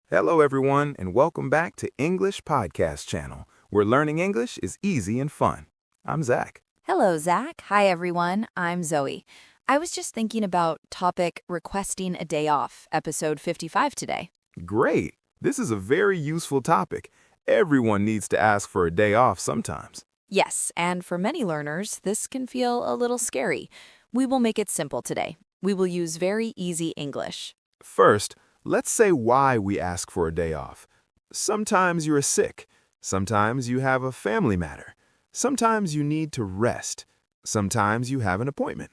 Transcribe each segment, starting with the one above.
Hello, everyone, and welcome back to English Podcast Channel, where learning English is easy and fun. I'm Zach. Hello, Zach. Hi, everyone. I'm Zoe. I was just thinking about topic requesting a day off, episode 55 today. Great! This is a very useful topic. Everyone needs to ask for a day off sometimes. Yes, and for many learners, this can feel a little scary. We will make it simple today. We will use very easy English. First, let's say why we ask for a day off. Sometimes you're sick. Sometimes you have a family matter. Sometimes you need to rest. Sometimes you have an appointment.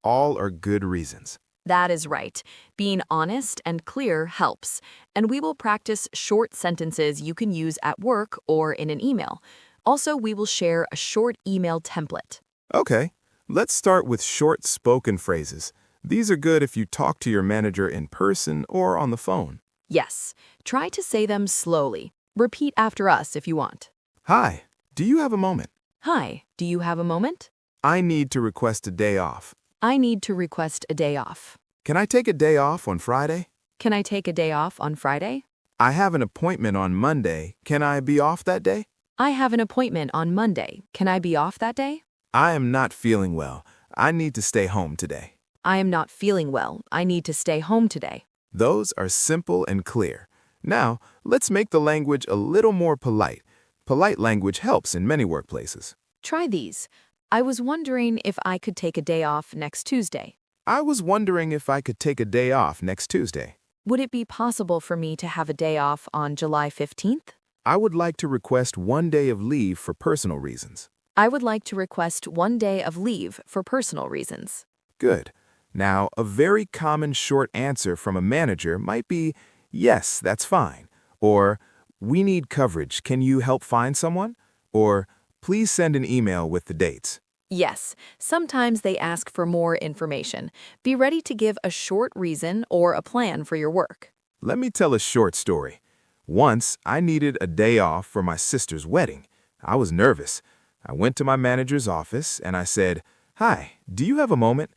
All are good reasons. That is right. Being honest and clear helps. And we will practice short sentences you can use at work or in an email. Also, we will share a short email template. Okay, let's start with short spoken phrases. These are good if you talk to your manager in person or on the phone. Yes, try to say them slowly. Repeat after us if you want. Hi, do you have a moment? Hi, do you have a moment? I need to request a day off. I need to request a day off. Can I take a day off on Friday? Can I take a day off on Friday? I have an appointment on Monday. Can I be off that day? I have an appointment on Monday. Can I be off that day? I am not feeling well. I need to stay home today. I am not feeling well. I need to stay home today. Those are simple and clear. Now, let's make the language a little more polite. Polite language helps in many workplaces. Try these. I was wondering if I could take a day off next Tuesday. I was wondering if I could take a day off next Tuesday. Would it be possible for me to have a day off on July 15th? I would like to request 1 day of leave for personal reasons. I would like to request 1 day of leave for personal reasons. Good. Now, a very common short answer from a manager might be, yes, that's fine. Or, we need coverage. Can you help find someone? Or, please send an email with the dates. Yes, sometimes they ask for more information. Be ready to give a short reason or a plan for your work. Let me tell a short story. Once, I needed a day off for my sister's wedding. I was nervous. I went to my manager's office and I said, "Hi, do you have a moment?"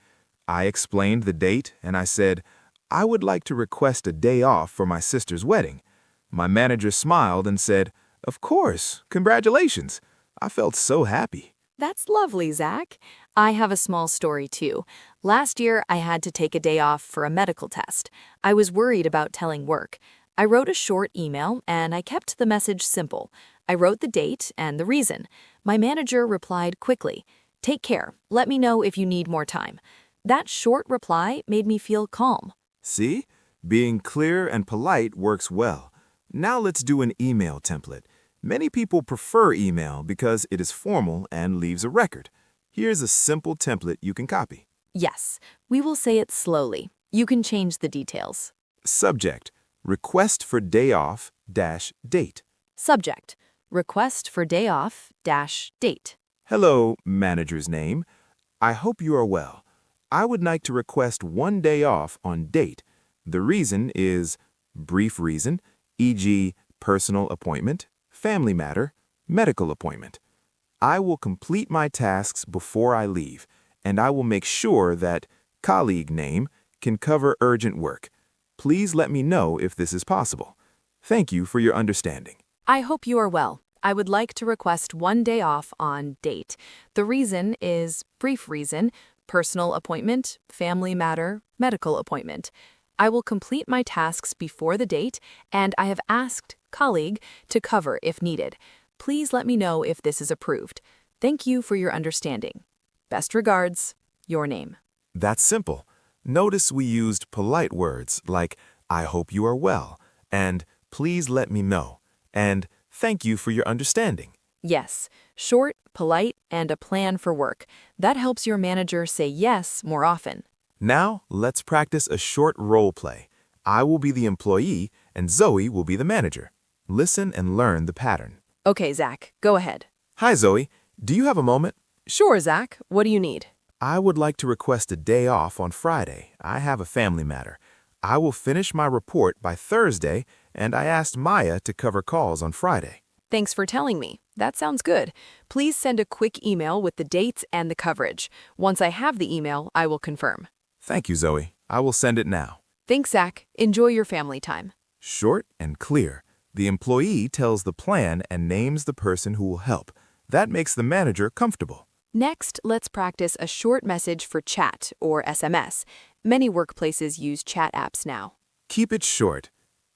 I explained the date and I said, "I would like to request a day off for my sister's wedding." My manager smiled and said, "Of course, congratulations." I felt so happy. That's lovely, Zach. I have a small story too. Last year, I had to take a day off for a medical test. I was worried about telling work. I wrote a short email and I kept the message simple. I wrote the date and the reason. My manager replied quickly, "Take care. Let me know if you need more time." That short reply made me feel calm. See? Being clear and polite works well. Now let's do an email template. Many people prefer email because it is formal and leaves a record. Here's a simple template you can copy. Yes, we will say it slowly. You can change the details. Subject: request for day off -date. Subject: request for day off -date. Hello, manager's name. I hope you are well. I would like to request 1 day off on date. The reason is brief reason, e.g., personal appointment, family matter, medical appointment. I will complete my tasks before I leave, and I will make sure that colleague name can cover urgent work. Please let me know if this is possible. Thank you for your understanding. I hope you are well. I would like to request 1 day off on date. The reason is brief reason, personal appointment, family matter, medical appointment. I will complete my tasks before the date, and I have asked colleague to cover if needed. Please let me know if this is approved. Thank you for your understanding. Best regards, your name. That's simple. Notice we used polite words like, "I hope you are well," and "please let me know," and "thank you for your understanding." Yes, short, polite, and a plan for work. That helps your manager say yes more often. Now, let's practice a short role play. I will be the employee, and Zoe will be the manager. Listen and learn the pattern. Okay, Zach, go ahead. Hi, Zoe. Do you have a moment? Sure, Zach. What do you need? I would like to request a day off on Friday. I have a family matter. I will finish my report by Thursday, and I asked Maya to cover calls on Friday. Thanks for telling me. That sounds good. Please send a quick email with the dates and the coverage. Once I have the email, I will confirm. Thank you, Zoe. I will send it now. Thanks, Zach. Enjoy your family time. Short and clear. The employee tells the plan and names the person who will help. That makes the manager comfortable. Next, let's practice a short message for chat or SMS. Many workplaces use chat apps now. Keep it short.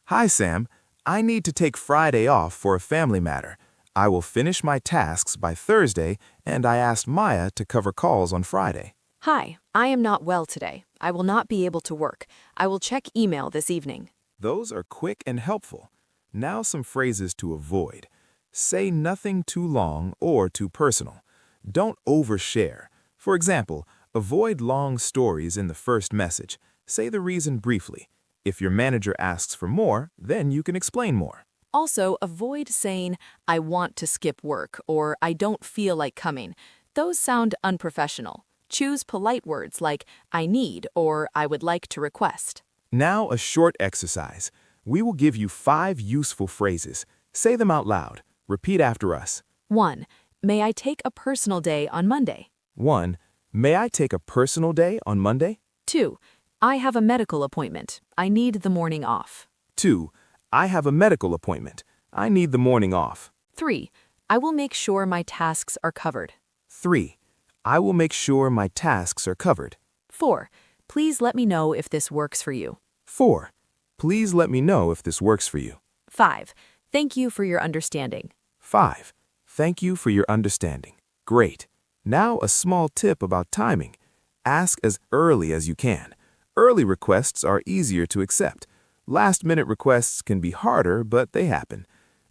Hi, Sam. I need to take Friday off for a family matter. I will finish my tasks by Thursday, and I asked Maya to cover calls on Friday. Hi, I am not well today. I will not be able to work. I will check email this evening. Those are quick and helpful. Now some phrases to avoid. Say nothing too long or too personal. Don't overshare. For example, avoid long stories in the first message. Say the reason briefly. If your manager asks for more, then you can explain more. Also, avoid saying, I want to skip work or I don't feel like coming. Those sound unprofessional. Choose polite words like I need or I would like to request. Now a short exercise. We will give you 5 useful phrases. Say them out loud. Repeat after us. 1. May I take a personal day on Monday? 1. May I take a personal day on Monday? 2. I have a medical appointment. I need the morning off. 2. I have a medical appointment. I need the morning off. 3. I will make sure my tasks are covered. 3. I will make sure my tasks are covered. 4. Please let me know if this works for you. 4. Please let me know if this works for you. 5. Thank you for your understanding. 5. Thank you for your understanding. Great. Now a small tip about timing. Ask as early as you can. Early requests are easier to accept. Last-minute requests can be harder, but they happen.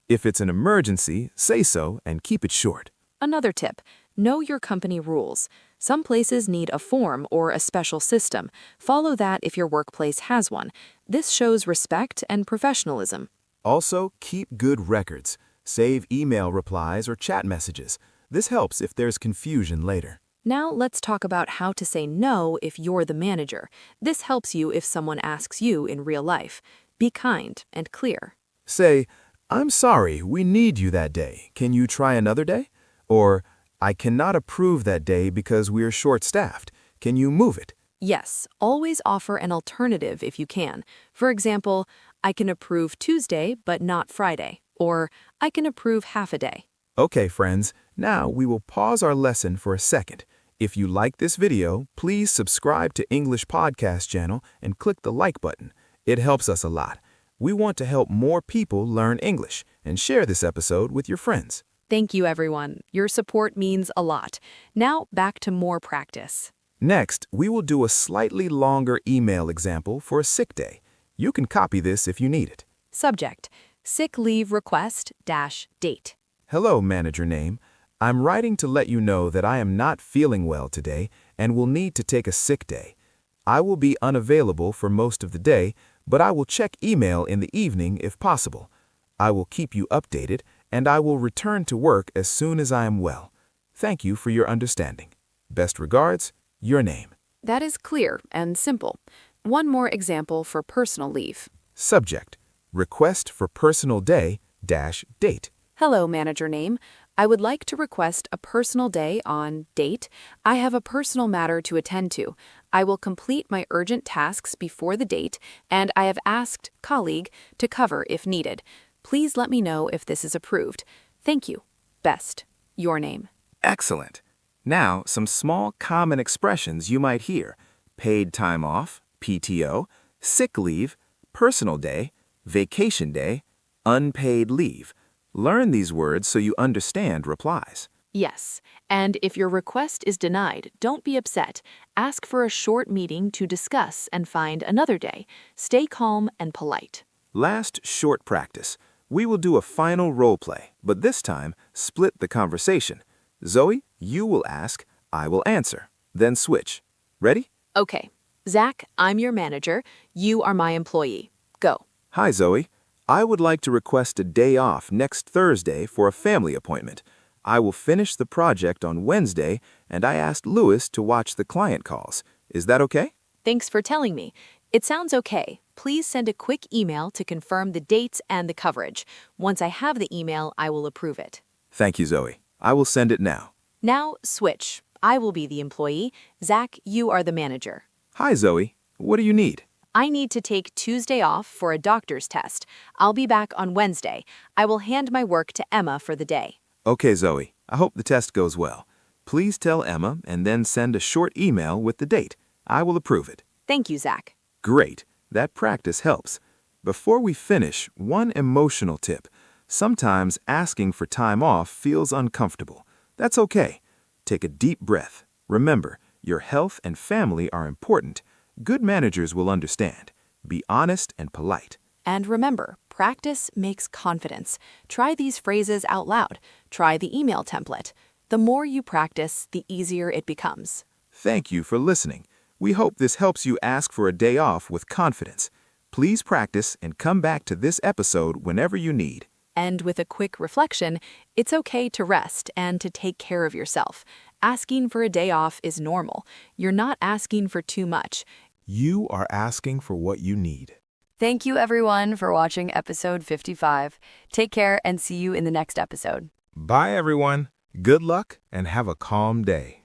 If it's an emergency, say so and keep it short. Another tip, know your company rules. Some places need a form or a special system. Follow that if your workplace has one. This shows respect and professionalism. Also, keep good records. Save email replies or chat messages. This helps if there's confusion later. Now let's talk about how to say no if you're the manager. This helps you if someone asks you in real life. Be kind and clear. Say, I'm sorry, we need you that day. Can you try another day? Or, I cannot approve that day because we're short-staffed. Can you move it? Yes, always offer an alternative if you can. For example, I can approve Tuesday but not Friday. Or, I can approve half a day. Okay, friends, now we will pause our lesson for a second. If you like this video, please subscribe to English Podcast channel and click the like button. It helps us a lot. We want to help more people learn English and share this episode with your friends. Thank you, everyone. Your support means a lot. Now, back to more practice. Next, we will do a slightly longer email example for a sick day. You can copy this if you need it. Subject, sick leave request -date. Hello, manager name. I'm writing to let you know that I am not feeling well today and will need to take a sick day. I will be unavailable for most of the day, but I will check email in the evening if possible. I will keep you updated, and I will return to work as soon as I am well. Thank you for your understanding. Best regards, your name. That is clear and simple. One more example for personal leave. Subject, request for personal day-date. Hello, manager name. I would like to request a personal day on date. I have a personal matter to attend to. I will complete my urgent tasks before the date, and I have asked colleague to cover if needed. Please let me know if this is approved. Thank you. Best, your name. Excellent. Now, some small common expressions you might hear. Paid time off, PTO, sick leave, personal day, vacation day, unpaid leave. Learn these words so you understand replies. Yes, and if your request is denied, don't be upset. Ask for a short meeting to discuss and find another day. Stay calm and polite. Last short practice. We will do a final role play, but this time, split the conversation. Zoe, you will ask, I will answer. Then switch. Ready? Okay. Zach, I'm your manager. You are my employee. Go. Hi, Zoe. I would like to request a day off next Thursday for a family appointment. I will finish the project on Wednesday, and I asked Louis to watch the client calls. Is that okay? Thanks for telling me. It sounds okay. Please send a quick email to confirm the dates and the coverage. Once I have the email, I will approve it. Thank you, Zoe. I will send it now. Now, switch. I will be the employee. Zac, you are the manager. Hi, Zoe. What do you need? I need to take Tuesday off for a doctor's test. I'll be back on Wednesday. I will hand my work to Emma for the day. Okay, Zoe. I hope the test goes well. Please tell Emma and then send a short email with the date. I will approve it. Thank you, Zac. Great. That practice helps. Before we finish, one emotional tip. Sometimes asking for time off feels uncomfortable. That's okay. Take a deep breath. Remember, your health and family are important. Good managers will understand. Be honest and polite. And remember, practice makes confidence. Try these phrases out loud. Try the email template. The more you practice, the easier it becomes. Thank you for listening. We hope this helps you ask for a day off with confidence. Please practice and come back to this episode whenever you need. And with a quick reflection, it's okay to rest and to take care of yourself. Asking for a day off is normal. You're not asking for too much. You are asking for what you need. Thank you, everyone, for watching episode 55. Take care and see you in the next episode. Bye, everyone. Good luck and have a calm day.